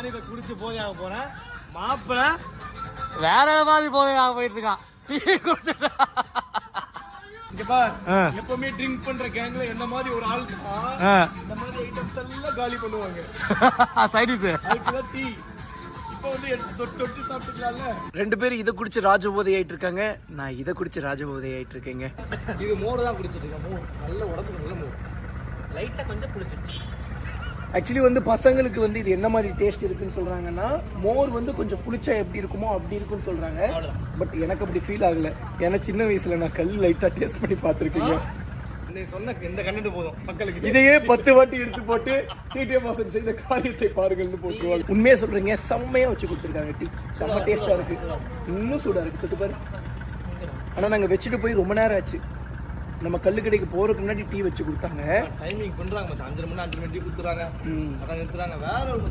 நானும் இதை குடிச்சு போதையாக போறேன். மாப்பிள்ள வேற மாதிரி போதையாக போயிட்டு இருக்கான். டீ குடிச்சுட்டா இங்க பார், எப்பவுமே ட்ரிங்க் பண்ற கேங்ல என்ன மாதிரி ஒரு ஆள் இந்த மாதிரி ஐட்டம்ஸ் எல்லாம் காலி பண்ணுவாங்க. சைடிஸ் அதுக்குதான் டீ. இப்போ வந்து தொட்டு தொட்டு சாப்பிட்டுக்கலாம்ல. ரெண்டு பேரும் இதை குடிச்சு ராஜபோதை ஆயிட்டு இருக்காங்க, நான் இதை குடிச்சு ராஜபோதை ஆயிட்டு இருக்கேங்க. இது மோர் தான் குடிச்சிட்டு இருக்கேன். மோர் நல்ல உடம்புக்கு நல்ல மோர், லைட்டா கொஞ்சம் குடிச்சிருச்சு. ஆக்சுவலி வந்து பசங்களுக்கு வந்து இது என்ன மாதிரி டேஸ்ட் இருக்குன்னு சொல்றாங்கன்னா, மோர் வந்து கொஞ்சம் புளிச்சா எப்படி இருக்குமோ அப்படி இருக்குன்னு சொல்றாங்க. பட் எனக்கு அப்படி ஃபீல் ஆகல. ஏன்னா சின்ன வயசுல நான் கல் லைட்டா டேஸ்ட் பண்ணி பார்த்துருக்கீங்க. சொன்ன இந்த கண்டென்ட் போதும் மக்களுக்கு. இதையே 10 வாட்டி எடுத்து போட்டு டிடிஎம் வாசன் செய்த காரியத்தை பாருங்கள்னு போட்டுருவாங்க. உண்மையா சொல்றீங்க, செம்மையா வச்சு கொடுத்துருக்காங்க. டீ செம்ம டேஸ்டா இருக்கு, இன்னும் சூடா இருக்கு. தொட்டு பாரு. ஆனா நாங்க வச்சுட்டு போய் ரொம்ப நேரம் ஆச்சு. நம்ம கல்லு கடைக்கு போறதுக்கு முன்னாடி டீ வச்சு கொடுத்தாங்க. டைமிங் பண்றாங்க, 5:30 மணி 5 மணி டீ கொடுத்துறாங்க. அதான் நிறுத்துறாங்க. வேற ஒரு